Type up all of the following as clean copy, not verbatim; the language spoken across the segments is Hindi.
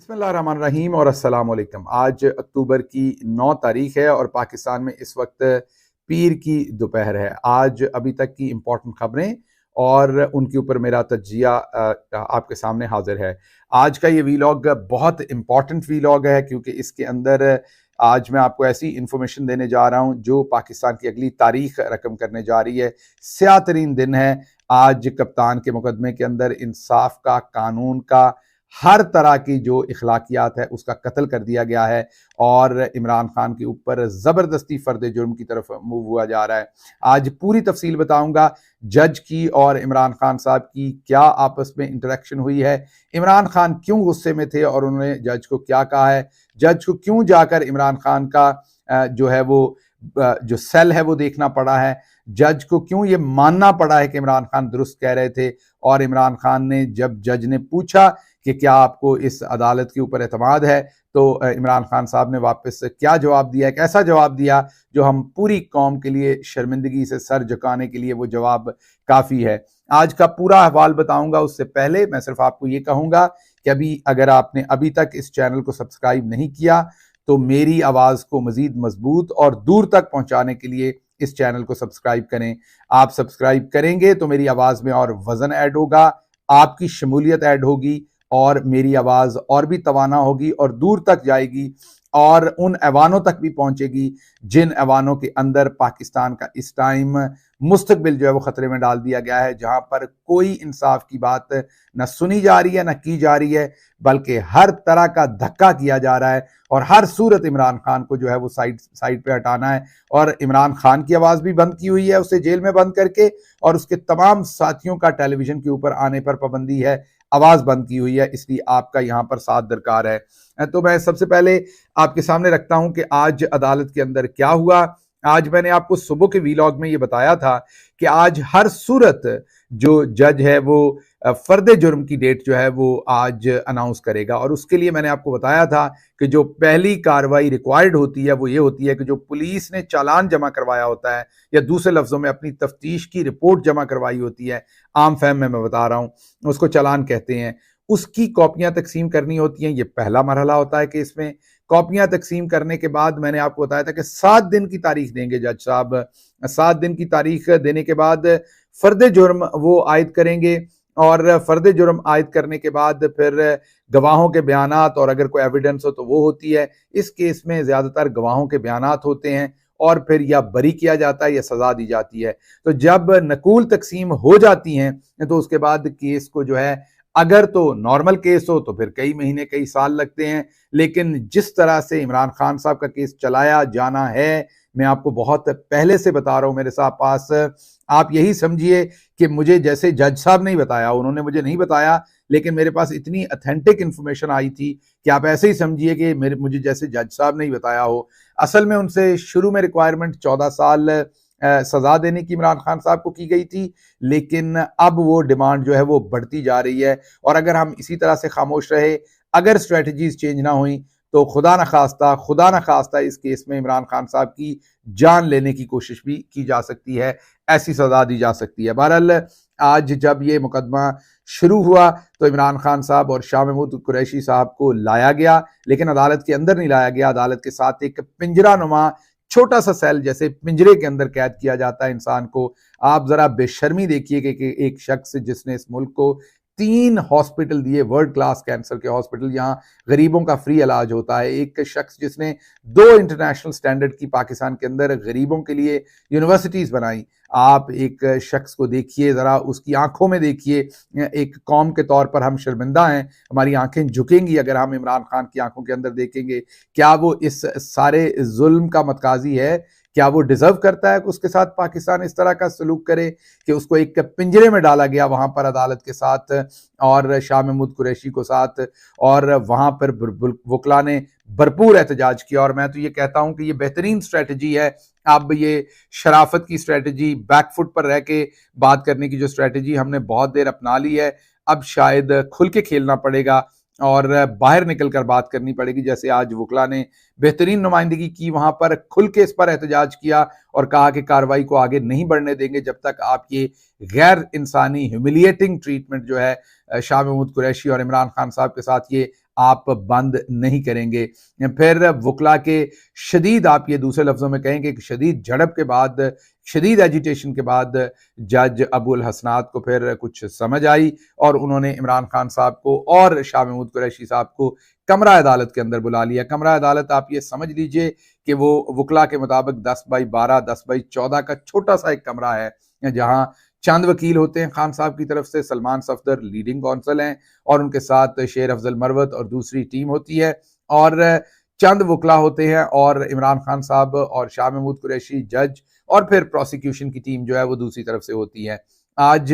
बिस्मिल्लाहिर्रहमानिर्रहीम और अस्सलाम वालेकुम। आज अक्टूबर की 9 तारीख है और पाकिस्तान में इस वक्त पीर की दोपहर है। आज अभी तक की इम्पोर्टेंट खबरें और उनके ऊपर मेरा तज्जिया आपके सामने हाजिर है। आज का ये वीलॉग बहुत इम्पोर्टेंट वीलॉग है क्योंकि इसके अंदर आज मैं आपको ऐसी इंफॉर्मेशन देने जा रहा हूँ जो पाकिस्तान की अगली तारीख रकम करने जा रही है। स्याह तरीन दिन है आज। कप्तान के मुकदमे के अंदर इंसाफ का, कानून का, हर तरह की जो इखलाकियात है उसका कत्ल कर दिया गया है और इमरान खान के ऊपर ज़बरदस्ती फ़र्द जुर्म की तरफ मूव हुआ जा रहा है। आज पूरी तफसील बताऊंगा जज की और इमरान खान साहब की क्या आपस में इंटरेक्शन हुई है, इमरान खान क्यों गुस्से में थे और उन्होंने जज को क्या कहा है, जज को क्यों जाकर इमरान खान का जो है वो जो सेल है वो देखना पड़ा है, जज को क्यों ये मानना पड़ा है कि इमरान खान दुरुस्त कह रहे थे। और इमरान खान ने जब जज ने पूछा कि क्या आपको इस अदालत के ऊपर एतमाद है तो इमरान खान साहब ने वापस क्या जवाब दिया, एक ऐसा जवाब दिया जो हम पूरी कौम के लिए शर्मिंदगी से सर झुकाने के लिए वो जवाब काफ़ी है। आज का पूरा अहवाल बताऊंगा, उससे पहले मैं सिर्फ आपको ये कहूँगा कि अगर आपने अभी तक इस चैनल को सब्सक्राइब नहीं किया तो मेरी आवाज़ को मज़ीद मजबूत और दूर तक पहुँचाने के लिए इस चैनल को सब्सक्राइब करें। आप सब्सक्राइब करेंगे तो मेरी आवाज़ में और वज़न ऐड होगा, आपकी शमूलियत ऐड होगी और मेरी आवाज़ और भी तवाना होगी और दूर तक जाएगी और उन ऐवानों तक भी पहुंचेगी जिन ऐवानों के अंदर पाकिस्तान का इस टाइम मुस्तकबिल जो है वो खतरे में डाल दिया गया है, जहां पर कोई इंसाफ की बात न सुनी जा रही है न की जा रही है, बल्कि हर तरह का धक्का किया जा रहा है और हर सूरत इमरान खान को जो है वो साइड पे हटाना है। और इमरान खान की आवाज़ भी बंद की हुई है, उसे जेल में बंद करके, और उसके तमाम साथियों का टेलीविजन के ऊपर आने पर पाबंदी है, आवाज़ बंद की हुई है। इसलिए आपका यहाँ पर साथ दरकार है। तो मैं सबसे पहले आपके सामने रखता हूं कि आज अदालत के अंदर क्या हुआ। आज मैंने आपको सुबह के वीलॉग में ये बताया था कि आज हर सूरत जो जज है वो फर्द जुर्म की डेट जो है वो आज अनाउंस करेगा। और उसके लिए मैंने आपको बताया था कि जो पहली कार्रवाई रिक्वायर्ड होती है वो ये होती है कि जो पुलिस ने चालान जमा करवाया होता है, या दूसरे लफ्जों में अपनी तफ्तीश की रिपोर्ट जमा करवाई होती है, आम फहम में मैं बता रहा हूँ, उसको चालान कहते हैं, उसकी कॉपियां तकसीम करनी होती हैं। ये पहला मरहला होता है कि इसमें कॉपियां तकसीम करने के बाद मैंने आपको बताया था कि 7 दिन की तारीख देंगे जज साहब। 7 दिन की तारीख देने के बाद फर्द जुर्म वो आयद करेंगे और फर्द जुर्म आयद करने के बाद फिर गवाहों के बयानात और अगर कोई एविडेंस हो तो वो होती है। इस केस में ज्यादातर गवाहों के बयानात होते हैं और फिर या बरी किया जाता है या सजा दी जाती है। तो जब नकूल तकसीम हो जाती हैं तो उसके बाद केस को जो है, अगर तो नॉर्मल केस हो तो फिर कई महीने कई साल लगते हैं, लेकिन जिस तरह से इमरान खान साहब का केस चलाया जाना है, मैं आपको बहुत पहले से बता रहा हूं, मेरे साथ पास आप यही समझिए कि मुझे जैसे जज साहब नहीं बताया, उन्होंने मुझे नहीं बताया, लेकिन मेरे पास इतनी ऑथेंटिक इंफॉर्मेशन आई थी कि आप ऐसे ही समझिए कि मुझे जैसे जज साहब नहीं बताया हो। असल में उनसे शुरू में रिक्वायरमेंट 14 साल सजा देने की इमरान खान साहब को की गई थी, लेकिन अब वो डिमांड जो है वो बढ़ती जा रही है। और अगर हम इसी तरह से खामोश रहे, अगर स्ट्रेटजीज चेंज ना हुई तो खुदा न खास्ता इस केस में इमरान खान साहब की जान लेने की कोशिश भी की जा सकती है, ऐसी सजा दी जा सकती है। बहरहाल आज जब ये मुकदमा शुरू हुआ तो इमरान खान साहब और शाह महमूद कुरैशी साहब को लाया गया, लेकिन अदालत के अंदर नहीं लाया गया। अदालत के साथ एक पिंजरा नुमा छोटा सा सेल, जैसे पिंजरे के अंदर कैद किया जाता है इंसान को। आप जरा बेशर्मी देखिए कि एक शख्स जिसने इस मुल्क को 3 हॉस्पिटल दिए, वर्ल्ड क्लास कैंसर के हॉस्पिटल, यहाँ गरीबों का फ्री इलाज होता है, एक शख्स जिसने 2 इंटरनेशनल स्टैंडर्ड की पाकिस्तान के अंदर गरीबों के लिए यूनिवर्सिटीज बनाई। आप एक शख्स को देखिए, जरा उसकी आंखों में देखिए। एक कौम के तौर पर हम शर्मिंदा हैं, हमारी आंखें झुकेंगी अगर हम इमरान खान की आंखों के अंदर देखेंगे। क्या वो इस सारे जुल्म का मतकाजी है? क्या वो डिजर्व करता है कि उसके साथ पाकिस्तान इस तरह का सलूक करे कि उसको एक पिंजरे में डाला गया वहां पर अदालत के साथ और शाह महमूद कुरैशी को साथ, और वहां पर वकला ने भरपूर एहतजाज किया। और मैं तो ये कहता हूं कि ये बेहतरीन स्ट्रेटजी है। अब ये शराफत की स्ट्रेटजी, बैकफुट पर रह के बात करने की जो स्ट्रेटजी हमने बहुत देर अपना ली है, अब शायद खुल के खेलना पड़ेगा और बाहर निकलकर बात करनी पड़ेगी। जैसे आज वकला ने बेहतरीन नुमाइंदगी की, वहां पर खुल के इस पर एहतजाज किया और कहा कि कार्रवाई को आगे नहीं बढ़ने देंगे जब तक आप ये गैर इंसानी ह्यूमिलिएटिंग ट्रीटमेंट जो है शाह महमूद कुरैशी और इमरान खान साहब के साथ ये आप बंद नहीं करेंगे। फिर वकला के शदीद, आप ये दूसरे लफ्ज़ों में कहेंगे कि शदीद झड़प के बाद, शदीद एजिटेशन के बाद जज अबुल हसनात को फिर कुछ समझ आई और उन्होंने इमरान खान साहब को और शाह महमूद कुरैशी साहब को कमरा अदालत के अंदर बुला लिया। कमरा अदालत आप ये समझ लीजिए कि वो वकला के मुताबिक 10x12, 10x14 का छोटा सा एक कमरा है, जहां चंद वकील होते हैं खान साहब की तरफ से, सलमान सफदर लीडिंग कौंसल हैं और उनके साथ शेर अफजल मरवत और दूसरी टीम होती है, और चंद वकला होते हैं, और इमरान खान साहब और शाह महमूद कुरैशी जज, और फिर प्रोसिक्यूशन की टीम जो है वो दूसरी तरफ से होती है। आज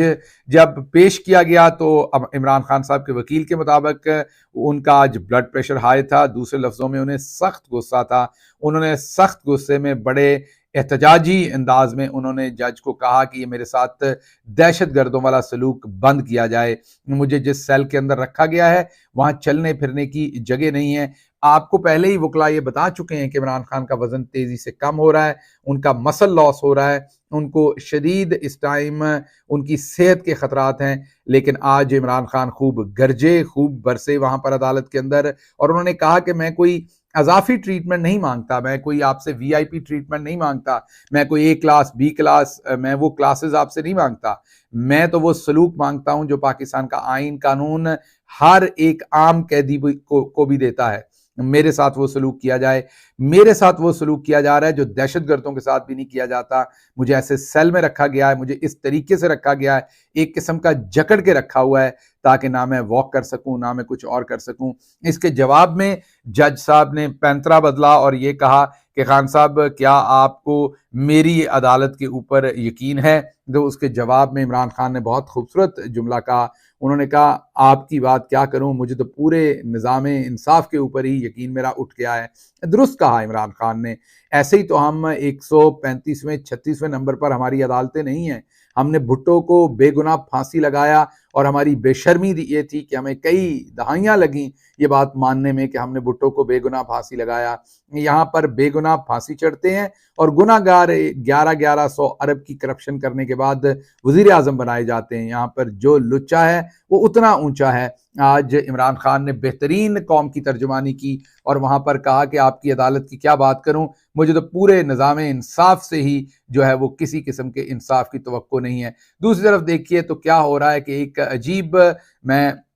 जब पेश किया गया तो अब इमरान खान साहब के वकील के मुताबिक उनका आज ब्लड प्रेशर हाई था, दूसरे लफ्जों में उन्हें सख्त गुस्सा था। उन्होंने सख्त गुस्से में बड़े एहतजाजी अंदाज में उन्होंने जज को कहा कि ये मेरे साथ दहशत गर्दों वाला सलूक बंद किया जाए, मुझे जिस सेल के अंदर रखा गया है वहां चलने फिरने की जगह नहीं है। आपको पहले ही वकला ये बता चुके हैं कि इमरान खान का वजन तेजी से कम हो रहा है, उनका मसल लॉस हो रहा है, उनको शदीद इस टाइम उनकी सेहत के खतरात हैं। लेकिन आज इमरान खान खूब गरजे, खूब बरसे वहां पर अदालत के अंदर, और उन्होंने कहा कि मैं कोई अजाफी ट्रीटमेंट नहीं मांगता, मैं कोई आपसे वीआईपी ट्रीटमेंट नहीं मांगता, मैं कोई ए क्लास बी क्लास मैं वो क्लासेस आपसे नहीं मांगता, मैं तो वो सलूक मांगता हूं जो पाकिस्तान का आइन कानून हर एक आम कैदी को भी देता है। मेरे साथ वो सलूक किया जाए, मेरे साथ वो सलूक किया जा रहा है जो दहशतगर्दों के साथ भी नहीं किया जाता। मुझे ऐसे सेल में रखा गया है, मुझे इस तरीके से रखा गया है, एक किस्म का जकड़ के रखा हुआ है ताकि ना मैं वॉक कर सकूं ना मैं कुछ और कर सकूं। इसके जवाब में जज साहब ने पैंतरा बदला और ये कहा कि खान साहब क्या आपको मेरी अदालत के ऊपर यकीन है? तो उसके जवाब में इमरान खान ने बहुत खूबसूरत जुमला कहा। उन्होंने कहा आपकी बात क्या करूं, मुझे तो पूरे निज़ाम इंसाफ के ऊपर ही यकीन मेरा उठ गया है। दुरुस्त कहा इमरान खान ने। ऐसे ही तो हम 135वें 36वें नंबर पर हमारी अदालतें नहीं हैं। हमने भुट्टो को बेगुनाह फांसी लगाया और हमारी बेशर्मी ये थी कि हमें कई दहाइयां लगी ये बात मानने में कि हमने भुट्टो को बेगुनाह फांसी लगाया। यहाँ पर बेगुनाह फांसी चढ़ते हैं और गुनाहगार 1100 अरब की करप्शन करने के बाद वजीर आजम बनाए जाते हैं। यहाँ पर जो लुच्चा है वो उतना ऊंचा है। आज इमरान खान ने बेहतरीन कौम की तर्जुमानी की और वहां पर कहा कि आपकी अदालत की क्या बात करूं, मुझे तो पूरे निज़ाम इंसाफ से ही जो है वो किसी किस्म के इंसाफ की तवक्को नहीं है। दूसरी तरफ देखिए तो क्या हो रहा है कि एक अजीब,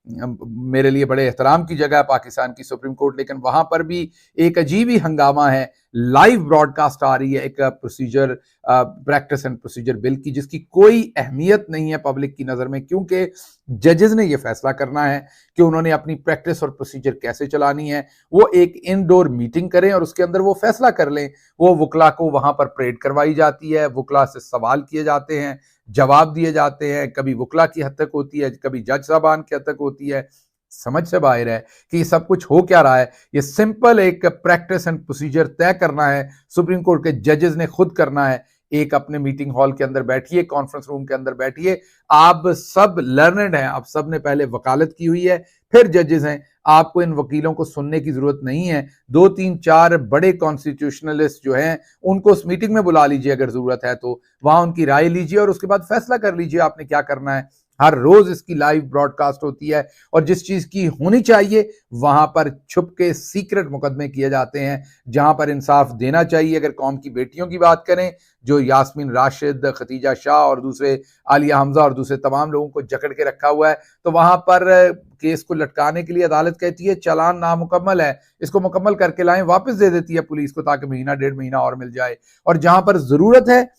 मेरे लिए बड़े एहतराम की जगह है पाकिस्तान की सुप्रीम कोर्ट, लेकिन वहां पर भी एक अजीब ही हंगामा है। लाइव ब्रॉडकास्ट आ रही है एक procedure, practice and procedure bill की, जिसकी कोई अहमियत नहीं है पब्लिक की नजर में, क्योंकि जजेस ने यह फैसला करना है कि उन्होंने अपनी प्रैक्टिस और प्रोसीजर कैसे चलानी है। वो एक इनडोर मीटिंग करें और उसके अंदर वो फैसला कर लें। वो वकला को वहां पर परेड करवाई जाती है, वकला से सवाल किए जाते हैं, जवाब दिए जाते हैं, कभी वकला की हद तक होती है, कभी जज साहबान की हद तक होती है। समझ से बाहर है कि ये सब कुछ हो क्या रहा है। ये सिंपल एक प्रैक्टिस एंड प्रोसीजर तय करना है, सुप्रीम कोर्ट के जजेस ने खुद करना है। एक अपने मीटिंग हॉल के अंदर बैठिए, कॉन्फ्रेंस रूम के अंदर बैठिए, आप सब लर्नड हैं, आप सब ने पहले वकालत की हुई है, फिर जजेस हैं। आपको इन वकीलों को सुनने की जरूरत नहीं है। 2-3-4 बड़े कॉन्स्टिट्यूशनलिस्ट जो हैं उनको उस मीटिंग में बुला लीजिए अगर जरूरत है तो, वहां उनकी राय लीजिए और उसके बाद फैसला कर लीजिए आपने क्या करना है। हर रोज इसकी लाइव ब्रॉडकास्ट होती है और जिस चीज की होनी चाहिए वहां पर छुप के सीक्रेट मुकदमे किए जाते हैं, जहां पर इंसाफ देना चाहिए। अगर कौम की बेटियों की बात करें, जो यास्मीन राशिद, खतीजा शाह और दूसरे आलिया हमजा और दूसरे तमाम लोगों को जकड़ के रखा हुआ है, तो वहां पर केस को लटकाने के लिए अदालत कहती है चालान नामुकम्मल है, इसको मुकम्मल करके लाएं, वापस दे देती है पुलिस को ताकि महीना 1.5 महीना और मिल जाए। और जहां पर जरूरत है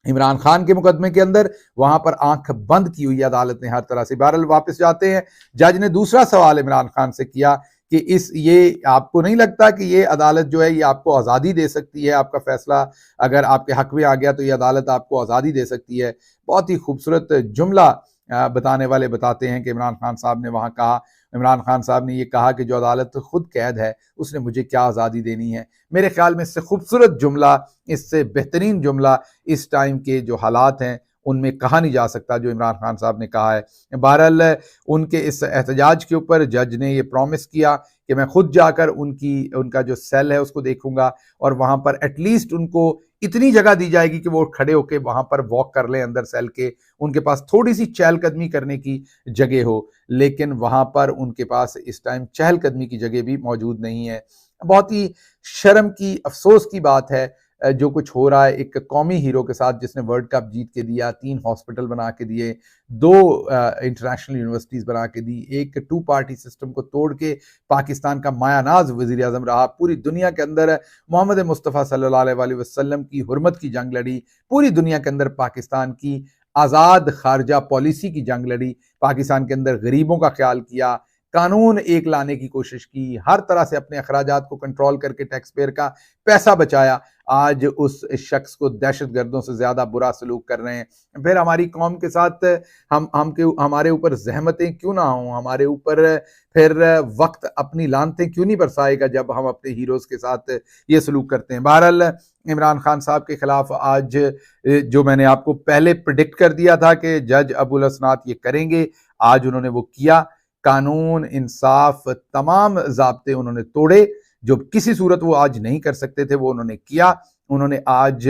इमरान खान के मुकदमे के अंदर, वहां पर आंख बंद की हुई अदालत ने हर तरह से। बहरहाल वापस जाते हैं, जज ने दूसरा सवाल इमरान खान से किया कि ये आपको नहीं लगता कि ये अदालत जो है ये आपको आज़ादी दे सकती है, आपका फैसला अगर आपके हक में आ गया तो ये अदालत आपको आज़ादी दे सकती है। बहुत ही खूबसूरत जुमला बताने वाले बताते हैं कि इमरान खान साहब ने वहां कहा, इमरान खान साहब ने ये कहा कि जो अदालत खुद कैद है उसने मुझे क्या आज़ादी देनी है। मेरे ख्याल में इससे खूबसूरत जुमला, इससे बेहतरीन जुमला इस टाइम के जो हालात हैं उनमें कहा नहीं जा सकता जो इमरान खान साहब ने कहा है। बहरहाल उनके इस एहतजाज के ऊपर जज ने ये प्रॉमिस किया कि मैं खुद जाकर उनका जो सेल है उसको देखूंगा और वहां पर एटलीस्ट उनको इतनी जगह दी जाएगी कि वो खड़े होकर वहां पर वॉक कर लें अंदर सेल के, उनके पास थोड़ी सी चहलकदमी करने की जगह हो, लेकिन वहां पर उनके पास इस टाइम चहलकदमी की जगह भी मौजूद नहीं है। बहुत ही शर्म की, अफसोस की बात है जो कुछ हो रहा है एक कौमी हीरो के साथ जिसने वर्ल्ड कप जीत के दिया, 3 हॉस्पिटल बना के दिए, 2 इंटरनेशनल यूनिवर्सिटीज बना के दी, एक 2 पार्टी सिस्टम को तोड़ के पाकिस्तान का मायानाज वजीर आजम रहा, पूरी दुनिया के अंदर मोहम्मद मुस्तफ़ा सल्लल्लाहु अलैहि वसल्लम की हुर्मत की जंग लड़ी, पूरी दुनिया के अंदर पाकिस्तान की आज़ाद खारजा पॉलिसी की जंग लड़ी, पाकिस्तान के अंदर गरीबों का ख्याल किया, कानून एक लाने की कोशिश की, हर तरह से अपने अखराजात को कंट्रोल करके टैक्स पेयर का पैसा बचाया। आज उस शख्स को दहशतगर्दों से ज्यादा बुरा सलूक कर रहे हैं। फिर हमारी कौम के साथ हमारे ऊपर जहमतें क्यों ना हो, हमारे ऊपर फिर वक्त अपनी लानतें क्यों नहीं बरसाएगा जब हम अपने हीरोज के साथ ये सलूक करते हैं। बहरहाल इमरान खान साहब के खिलाफ आज जो मैंने आपको पहले प्रिडिक्ट कर दिया था कि जज अबुल हसनात ये करेंगे, आज उन्होंने वो किया। कानून, इंसाफ, तमाम ज़ाब्ते उन्होंने तोड़े, जो किसी सूरत वो आज नहीं कर सकते थे वो उन्होंने किया। उन्होंने आज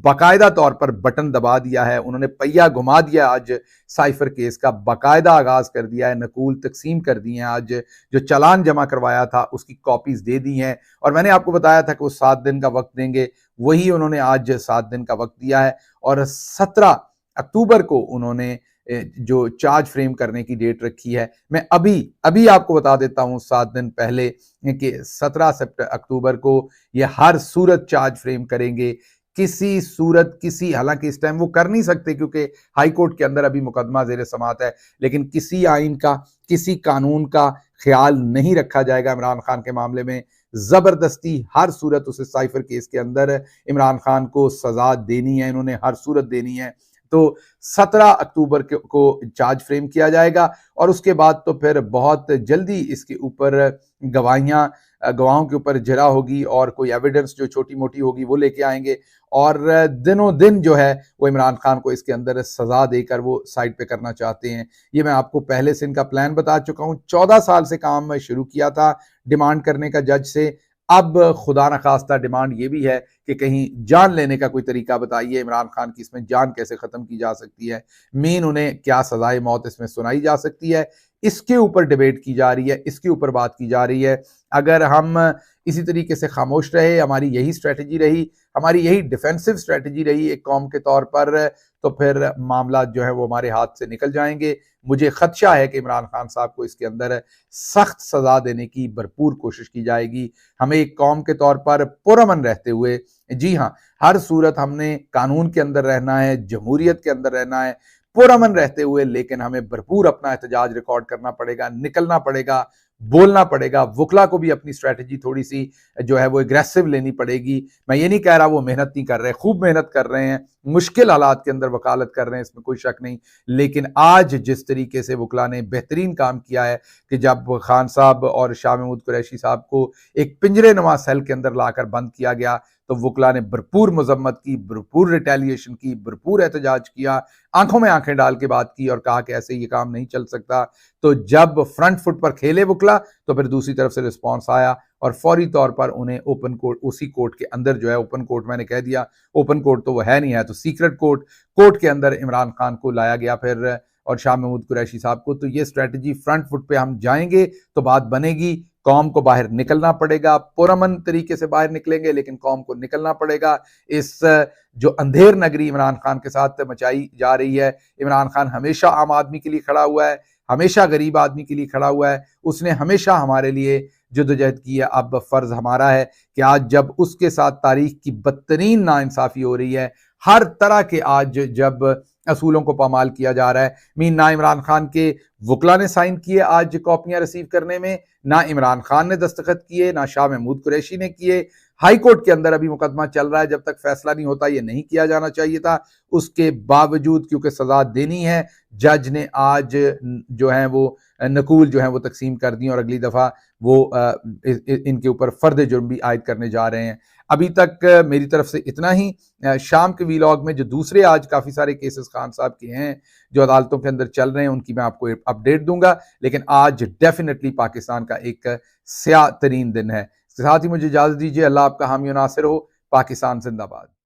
बाकायदा तौर पर बटन दबा दिया है, उन्होंने पहिया घुमा दिया, आज साइफर केस का बाकायदा आगाज कर दिया है, नकूल तकसीम कर दिए हैं, आज जो चालान जमा करवाया था उसकी कॉपीज दे दी हैं। और मैंने आपको बताया था कि वो 7 दिन का वक्त देंगे, वही उन्होंने आज 7 दिन का वक्त दिया है। और 17 अक्टूबर को उन्होंने जो चार्ज फ्रेम करने की डेट रखी है, मैं अभी आपको बता देता हूं 7 दिन पहले कि 17 अक्टूबर को ये हर सूरत चार्ज फ्रेम करेंगे। किसी सूरत, किसी, हालांकि इस टाइम वो कर नहीं सकते क्योंकि हाई कोर्ट के अंदर अभी मुकदमा जेर समात है, लेकिन किसी आइन का, किसी कानून का ख्याल नहीं रखा जाएगा इमरान खान के मामले में। जबरदस्ती हर सूरत उसे साइफर केस के अंदर इमरान खान को सजा देनी है, इन्होंने हर सूरत देनी है। तो 17 अक्टूबर को चार्ज फ्रेम किया जाएगा और उसके बाद तो फिर बहुत जल्दी इसके ऊपर गवाहों के ऊपर जरा होगी और कोई एविडेंस जो छोटी मोटी होगी वो लेके आएंगे और दिनों दिन जो है वो इमरान खान को इसके अंदर सजा देकर वो साइड पे करना चाहते हैं। ये मैं आपको पहले से इनका प्लान बता चुका हूं। 14 साल से काम शुरू किया था डिमांड करने का जज से, अब खुदा न खास्ता डिमांड ये भी है कि कहीं जान लेने का कोई तरीका बताइए, इमरान खान की इसमें जान कैसे खत्म की जा सकती है, मीन उन्हें क्या सजाए मौत इसमें सुनाई जा सकती है, इसके ऊपर डिबेट की जा रही है, इसके ऊपर बात की जा रही है। अगर हम इसी तरीके से खामोश रहे, हमारी यही स्ट्रेटजी रही, हमारी यही डिफेंसिव स्ट्रेटजी रही एक कौम के तौर पर, तो फिर मामला जो है वो हमारे हाथ से निकल जाएंगे। मुझे खदशा है कि इमरान खान साहब को इसके अंदर सख्त सजा देने की भरपूर कोशिश की जाएगी। हमें एक कौम के तौर पर पुरअमन रहते हुए, जी हाँ, हर सूरत हमने कानून के अंदर रहना है, जमहूरियत के अंदर रहना है, पुरअमन रहते हुए, लेकिन हमें भरपूर अपना एहतजाज रिकॉर्ड करना पड़ेगा, निकलना पड़ेगा, बोलना पड़ेगा। वकला को भी अपनी स्ट्रेटजी थोड़ी सी जो है वो एग्रेसिव लेनी पड़ेगी। मैं ये नहीं कह रहा वो मेहनत नहीं कर रहे, खूब मेहनत कर रहे हैं, मुश्किल हालात के अंदर वकालत कर रहे हैं, इसमें कोई शक नहीं। लेकिन आज जिस तरीके से वकला ने बेहतरीन काम किया है कि जब खान साहब और शाह महमूद कुरैशी साहब को एक पिंजरे नुमा सेल के अंदर लाकर बंद किया गया, तो वकला ने भरपूर मजम्मत की, भरपूर रिटेलिएशन की, भरपूर एहतजाज किया, आंखों में आंखें डाल के बात की और कहा कि ऐसे ये काम नहीं चल सकता। तो जब फ्रंट फुट पर खेले वकला, तो फिर दूसरी तरफ से रिस्पॉन्स आया और फौरी तौर पर उन्हें ओपन कोर्ट, उसी कोर्ट के अंदर जो है, ओपन कोर्ट मैंने कह दिया, ओपन कोर्ट तो वो है नहीं, है तो सीक्रेट कोर्ट के अंदर इमरान खान को लाया गया फिर, और शाह महमूद कुरैशी साहब को। तो ये स्ट्रेटजी, फ्रंट फुट पे हम जाएंगे तो बात बनेगी। कौम को बाहर निकलना पड़ेगा, पुरअमन तरीके से बाहर निकलेंगे, लेकिन कौम को निकलना पड़ेगा। इस जो अंधेर नगरी इमरान खान के साथ मचाई जा रही है, इमरान खान हमेशा आम आदमी के लिए खड़ा हुआ है, हमेशा गरीब आदमी के लिए खड़ा हुआ है, उसने हमेशा हमारे लिए जद्दोजहद की है। अब फर्ज हमारा है कि आज जब उसके साथ तारीख की बदतरीन नाइंसाफी हो रही है, हर तरह के आज जब असूलों को पामाल किया जा रहा है, मीन ना इमरान खान के वकला ने साइन किए आज कॉपियां रिसीव करने में, ना इमरान खान ने दस्तखत किए, ना शाह महमूद कुरैशी ने किए। हाई कोर्ट के अंदर अभी मुकदमा चल रहा है, जब तक फैसला नहीं होता ये नहीं किया जाना चाहिए था। उसके बावजूद क्योंकि सजा देनी है, जज ने आज जो है वो नकूल जो है वो तकसीम कर दी और अगली दफा वो इनके ऊपर फर्द जुर्म भी आयद करने जा रहे हैं। अभी तक मेरी तरफ से इतना ही। शाम के वीलॉग में जो दूसरे आज काफी सारे केसेस खान साहब के हैं जो अदालतों के अंदर चल रहे हैं, उनकी मैं आपको अपडेट दूंगा, लेकिन आज डेफिनेटली पाकिस्तान का एक स्याह तरीन दिन है। इसके साथ ही मुझे इजाजत दीजिए। अल्लाह आपका हामी और नासिर हो। पाकिस्तान जिंदाबाद।